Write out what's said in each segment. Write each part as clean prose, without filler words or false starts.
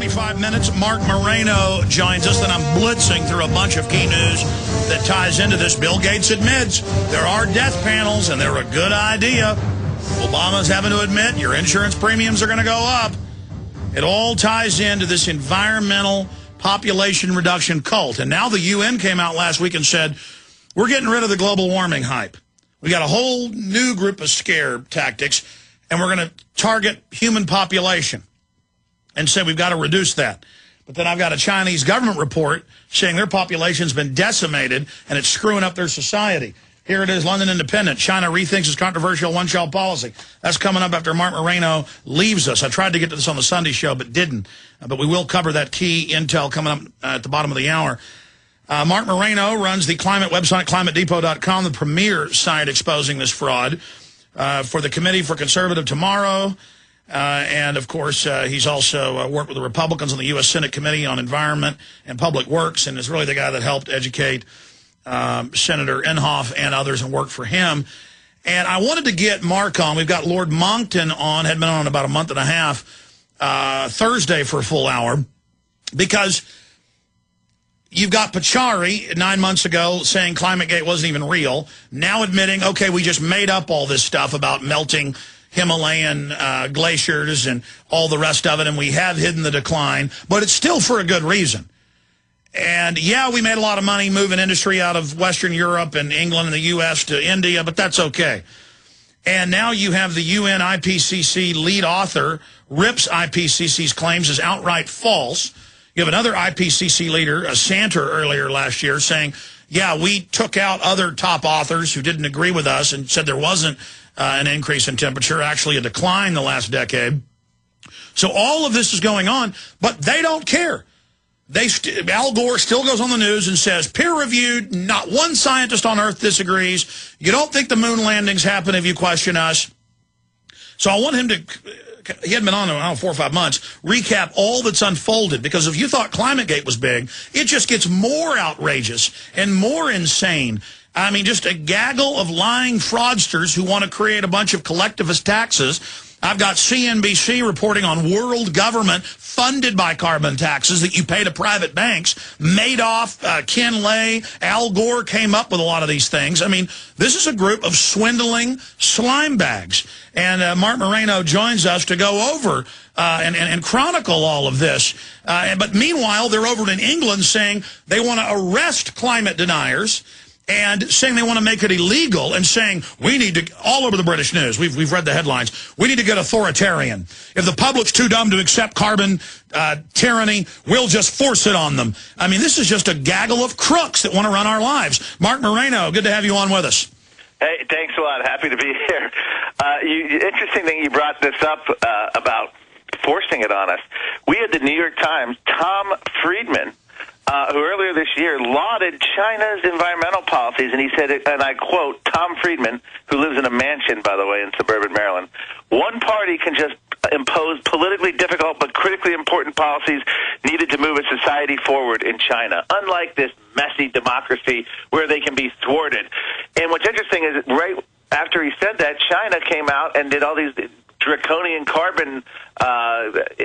45 minutes. Marc Morano joins us, and I'm blitzing through a bunch of key news that ties into this. Bill Gates admits there are death panels, and they're a good idea. Obama's having to admit your insurance premiums are going to go up. It all ties into this environmental population reduction cult. And now the UN came out last week and said, we're getting rid of the global warming hype. We got a whole new group of scare tactics, and we're going to target human population and say we've got to reduce that. But then I've got a Chinese government report saying their population's been decimated and it's screwing up their society. Here it is, London Independent. China rethinks its controversial one-child policy. That's coming up after Marc Morano leaves us. I tried to get to this on the Sunday show, but didn't. But we will cover that key intel coming up at the bottom of the hour. Marc Morano runs the climate website, climatedepot.com, the premier site exposing this fraud for the Committee for Conservative Tomorrow. And, of course, he's also worked with the Republicans on the U.S. Senate Committee on Environment and Public Works, and is really the guy that helped educate Senator Inhofe and others and worked for him. And I wanted to get Mark on. We've got Lord Monckton on, had been on about a month and a half, Thursday for a full hour, because you've got Pachari 9 months ago saying ClimateGate wasn't even real, now admitting, okay, we just made up all this stuff about melting Himalayan glaciers and all the rest of it, and we have hidden the decline, but it's still for a good reason. And, yeah, we made a lot of money moving industry out of Western Europe and England and the U.S. to India, but that's okay. And now you have the UN IPCC lead author rips IPCC's claims as outright false. You have another IPCC leader, Santer, earlier last year saying, yeah, we took out other top authors who didn't agree with us and said there wasn't an increase in temperature, actually a decline the last decade. So all of this is going on, but they don't care. Al Gore still goes on the news and says, peer-reviewed, not one scientist on Earth disagrees. You don't think the moon landings happen if you question us. So I want him to, he hadn't been on in, I don't know, 4 or 5 months, recap all that's unfolded. Because if you thought ClimateGate was big, it just gets more outrageous and more insane. I mean, just a gaggle of lying fraudsters who want to create a bunch of collectivist taxes. I've got CNBC reporting on world government funded by carbon taxes that you pay to private banks. Madoff, Ken Lay, Al Gore came up with a lot of these things. I mean, this is a group of swindling slime bags. And Marc Morano joins us to go over and chronicle all of this. But meanwhile, they're over in England saying they want to arrest climate deniers, and saying they want to make it illegal, and saying we need to, all over the British news, we've read the headlines, we need to get authoritarian. If the public's too dumb to accept carbon tyranny, we'll just force it on them. I mean, this is just a gaggle of crooks that want to run our lives. Marc Morano, good to have you on with us. Hey, thanks a lot. Happy to be here. Interesting thing you brought this up about forcing it on us. We had the New York Times, Tom Friedman, who earlier this year lauded China's environmental policies, and he said, and I quote, Tom Friedman, who lives in a mansion, by the way, in suburban Maryland, one party can just impose politically difficult but critically important policies needed to move a society forward in China, unlike this messy democracy where they can be thwarted. And what's interesting is right after he said that, China came out and did all these draconian carbon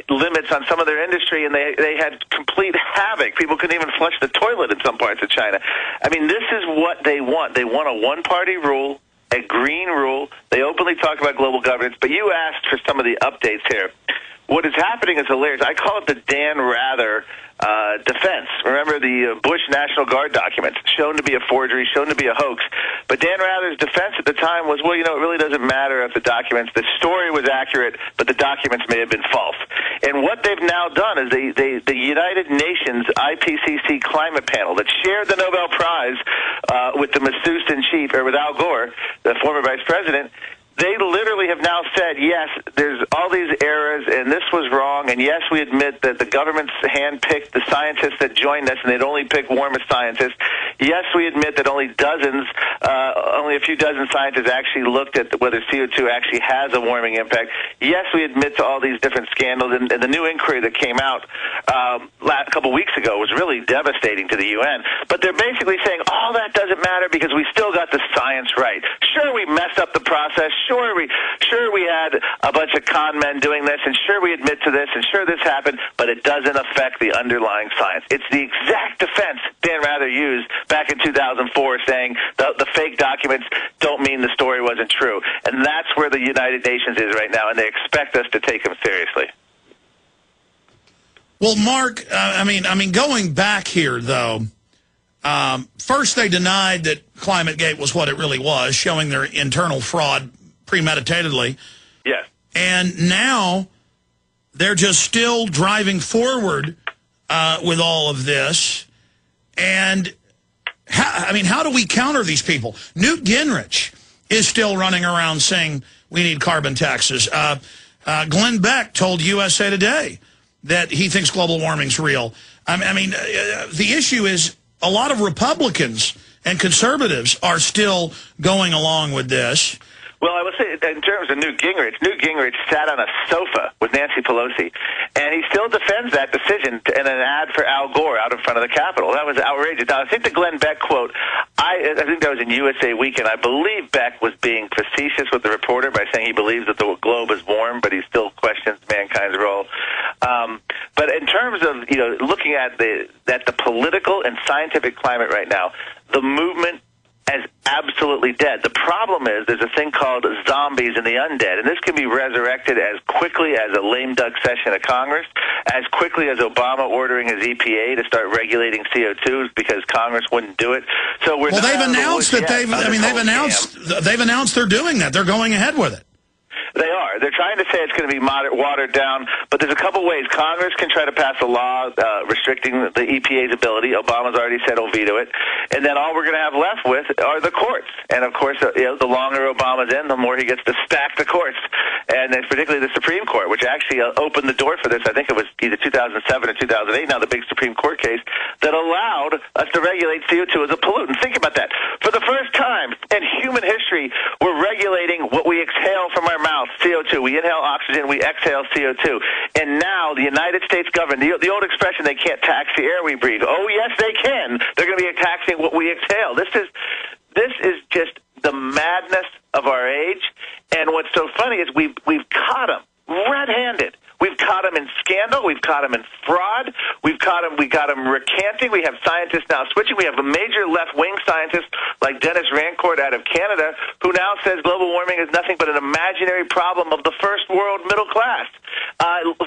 limits on some of their industry, and they had complete havoc. People couldn't even flush the toilet in some parts of China. I mean, this is what they want. They want a one-party rule, a green rule. They openly talk about global governance, but you asked for some of the updates here. What is happening is hilarious. I call it the Dan Rather defense. Remember the Bush National Guard documents, shown to be a forgery, shown to be a hoax. But Dan Rather's defense at the time was, well, you know, it really doesn't matter if the documents, the story was accurate, but the documents may have been false. And what they've now done is the United Nations IPCC climate panel that shared the Nobel Prize with the masseuse in chief, or with Al Gore, the former vice president, they literally have now said, yes, there's all these errors, and this was wrong, and yes, we admit that the government's handpicked the scientists that joined us, and they'd only pick warmest scientists. Yes, we admit that only a few dozen scientists actually looked at whether CO2 actually has a warming impact. Yes, we admit to all these different scandals, and the new inquiry that came out a couple weeks ago was really devastating to the UN. But they're basically saying all that doesn't matter because we still got the science right. Sure, we messed up the process. Sure we had a bunch of con men doing this, and sure we admit to this, and sure this happened, but it doesn't affect the underlying science. It's the exact defense Dan Rather used back in 2004, saying the fake documents don't mean the story wasn't true. And that's where the United Nations is right now, and they expect us to take them seriously. Well, Mark, I mean, going back here, though, first they denied that ClimateGate was what it really was, showing their internal fraud premeditatedly. Yes. And now they're just still driving forward with all of this. And, how do we counter these people? Newt Gingrich is still running around saying we need carbon taxes. Glenn Beck told USA Today that he thinks global warming's real. The issue is a lot of Republicans and conservatives are still going along with this. Well, I would say in terms of Newt Gingrich sat on a sofa with Nancy Pelosi, and he still defends that decision in an ad for Al Gore out in front of the Capitol. That was outrageous. Now, I think the Glenn Beck quote, I think that was in USA Weekend. I believe Beck was being facetious with the reporter by saying he believes that the globe is warm, but he still questions mankind's role. But in terms of looking at the political and scientific climate right now, the movement is absolutely dead. The problem is there's a thing called zombies and the undead, and this can be resurrected as quickly as a lame duck session of Congress, as quickly as Obama ordering his EPA to start regulating CO2 because Congress wouldn't do it. So they've announced that they've announced they're doing that. They're going ahead with it. They are. They're trying to say it's going to be watered down, but there's a couple ways. Congress can try to pass a law restricting the EPA's ability. Obama's already said he'll veto it. And then all we're going to have left with are the courts. And, of course, the longer Obama's in, the more he gets to stack the courts. And particularly the Supreme Court, which actually opened the door for this. I think it was either 2007 or 2008, now the big Supreme Court case, that allowed us to regulate CO2 as a pollutant. Think about that. For the first time in human history, we're regulating what we exhale from our mouth. CO2. We inhale oxygen, we exhale CO2. And now the United States government, the old expression, they can't tax the air we breathe. Oh, yes, they can. They're going to be taxing what we exhale. This is just the madness of our age. And what's so funny is we've caught them red-handed. We've caught them in scandal. We've caught them in fraud. We got them recanting. We have scientists now switching. We have a major left-wing scientist like Dennis Rancourt out of Canada who now says global warming is nothing but an imaginary problem of the first world middle class.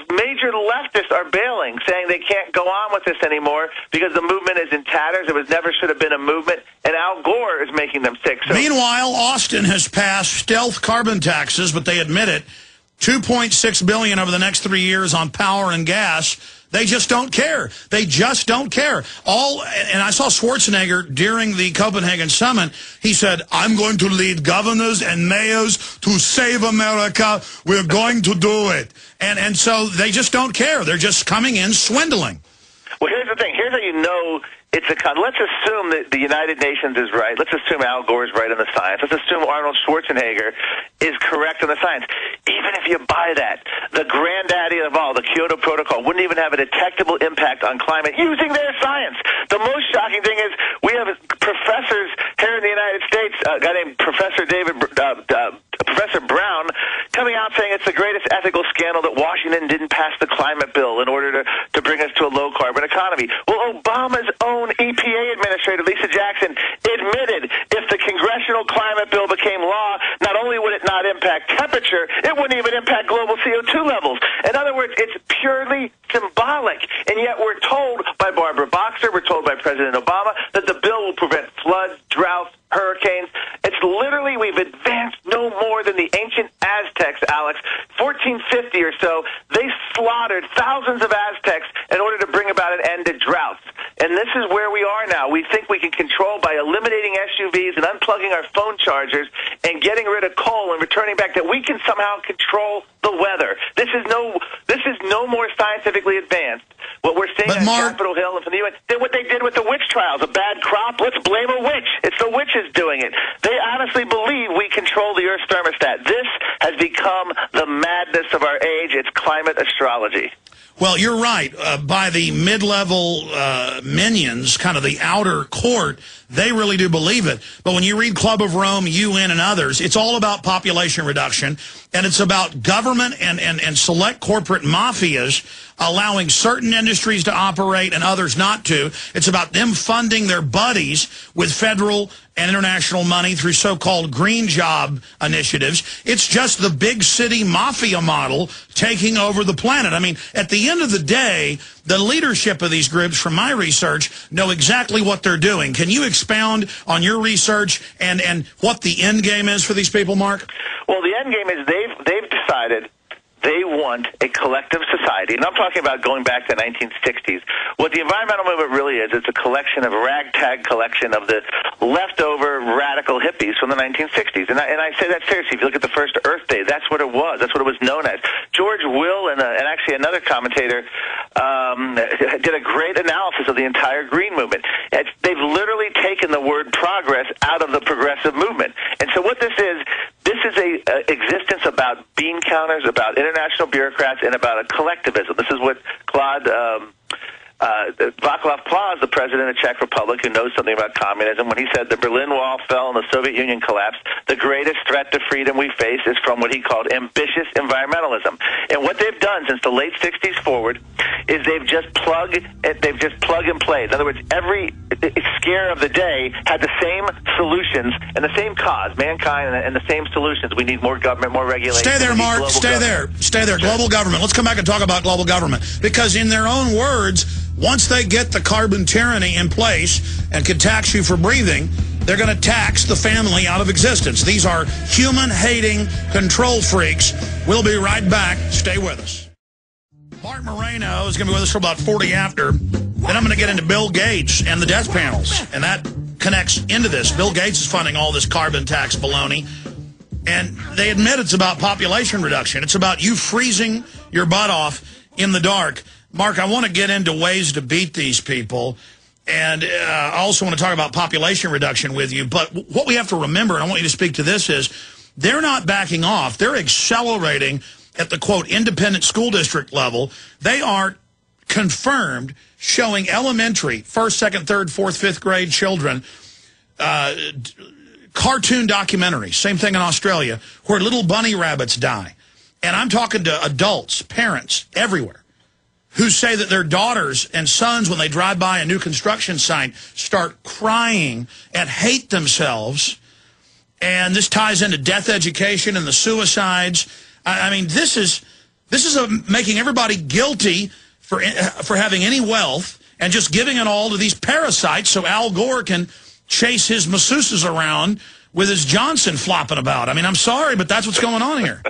Major leftists are bailing, saying they can't go on with this anymore because the movement is in tatters. It never should have been a movement, and Al Gore is making them sick. So, meanwhile, Austin has passed stealth carbon taxes, but they admit it. $2.6 billion over the next 3 years on power and gas. They just don't care. They just don't care. And I saw Schwarzenegger during the Copenhagen summit. He said, I'm going to lead governors and mayors to save America. We're going to do it. And so they just don't care. They're just coming in swindling. Well, here's the thing. Here's how you know it's a con. Let's assume that the United Nations is right. Let's assume Al Gore is right on the science. Let's assume Arnold Schwarzenegger is correct on the science. Even if you buy that, the granddaddy of all, the Kyoto Protocol, wouldn't even have a detectable impact on climate using their science. The most shocking thing is we have professors here in the United States, a guy named Professor Brown, coming out saying it's the greatest ethical scandal that Washington didn't pass the climate bill in order to bring us to a low-carbon economy. Well, Obama's own EPA administrator, Lisa Jackson, admitted if the congressional climate bill became law, not only would it not impact temperature, it wouldn't even impact global CO2 levels. In other words, it's purely symbolic. And yet we're told by Barbara Boxer, we're told by President Obama, that the bill will prevent floods, droughts, hurricanes. It's literally, we've advanced no more than the ancient Aztecs, Alex. 1450 or so, they slaughtered thousands of Aztecs in order to bring about an end to droughts. And this is where we are now. We think we can control by eliminating SUVs and unplugging our phone chargers and getting rid of coal and returning back that we can somehow control the weather. This is no more scientifically advanced. What we're seeing on Capitol Hill and from the UN, then what they did with the witch trials, a bad crop, let's blame a witch. It's the witches doing it. They honestly believe we control the Earth's thermostat. This has become the madness of our age. It's climate astrology. Well, you're right. By the mid-level minions, kind of the outer court, they really do believe it. But when you read Club of Rome, UN, and others, it's all about population reduction, and it's about government and select corporate mafias allowing certain industries to operate and others not to. It's about them funding their buddies with federal and international money through so-called green job initiatives. It's just the big city mafia model taking over the planet. I mean, at the end of the day, the leadership of these groups, from my research, know exactly what they're doing. Can you expound on your research and what the end game is for these people, Mark? Well, the end game is they've decided they want a collective society, and I'm talking about going back to the 1960s. What the environmental movement really is, it's a collection of a ragtag collection of the leftover radical hippies from the 1960s. And I say that seriously. If you look at the first Earth Day, that's what it was. That's what it was known as. George Will and actually another commentator did a great analysis of the entire green movement. They've literally taken the word progress out of the progressive movement. And so what this is a existence about bean counters, about international bureaucrats, and about a collectivism. This is what Václav Klaus, the president of the Czech Republic, who knows something about communism, when he said the Berlin Wall fell and the Soviet Union collapsed, the greatest threat to freedom we face is from what he called ambitious environmentalism. And what they've done since the late 60s forward is they've just plug and play. In other words, every scare of the day had the same solutions and the same cause, mankind, and the same solutions. We need more government, more regulation. Stay there, Mark. Stay there. Global government. Let's come back and talk about global government. Because in their own words, once they get the carbon tyranny in place and can tax you for breathing, they're going to tax the family out of existence. These are human-hating control freaks. We'll be right back. Stay with us. Marc Morano is going to be with us for about 40 after. Then I'm going to get into Bill Gates and the death panels, and that connects into this. Bill Gates is funding all this carbon tax baloney, and they admit it's about population reduction. It's about you freezing your butt off in the dark. Mark, I want to get into ways to beat these people, and I also want to talk about population reduction with you. But what we have to remember, and I want you to speak to this, is they're not backing off. They're accelerating at the, quote, independent school district level. They are confirmed showing elementary, first, second, third, fourth, fifth grade children cartoon documentaries, same thing in Australia, where little bunny rabbits die. And I'm talking to adults, parents, everywhere, who say that their daughters and sons, when they drive by a new construction site, start crying and hate themselves. And this ties into death education and the suicides. I mean, this is making everybody guilty for having any wealth and just giving it all to these parasites so Al Gore can chase his masseuses around with his Johnson flopping about. I mean, I'm sorry, but that's what's going on here.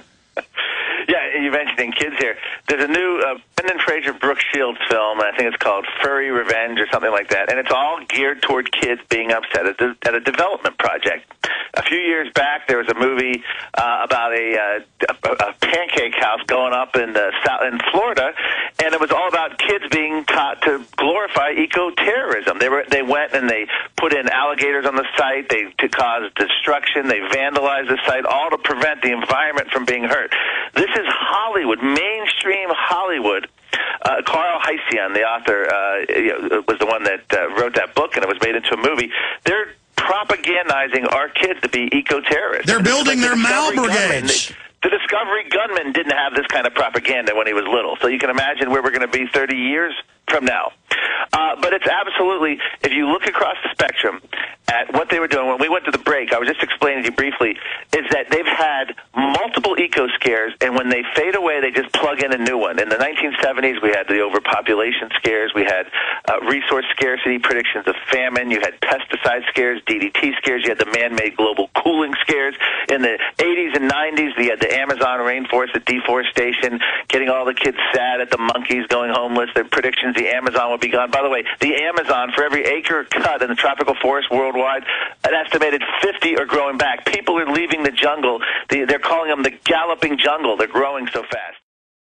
Yeah, you're mentioning kids here. There's a new Brendan Fraser Brooke Shields film, I think it's called Furry Revenge or something like that, and it's all geared toward kids being upset at a development project. A few years back, there was a movie about a pancake house going up in Florida, and it was all about kids being taught to glorify eco-terrorism. They went and they put in alligators on the site, to cause destruction, they vandalized the site, all to prevent the environment from being hurt. This is Hollywood, mainstream Hollywood. Carl Heissian, the author, was the one that wrote that book, and it was made into a movie. They're propagandizing our kids to be eco-terrorists. They're building their Mal brigades. The Discovery gunman didn't have this kind of propaganda when he was little, so you can imagine where we're going to be 30 years from now. But it's absolutely, if you look across the spectrum at what they were doing, when we went to the break, I was just explaining to you briefly, is that they've had multiple eco-scares, and when they fade away, they just plug in a new one. In the 1970s, we had the overpopulation scares, we had resource scarcity, predictions of famine, you had pesticide scares, DDT scares, you had the man-made global cooling scares. In the 80s and 90s, we had the Amazon rainforest, the deforestation, getting all the kids sad at the monkeys going homeless, the predictions the Amazon would be gone. By the way, the Amazon, for every acre cut in the tropical forest worldwide, an estimated 50 are growing back. People are leaving the jungle. They're calling them the galloping jungle. They're growing so fast.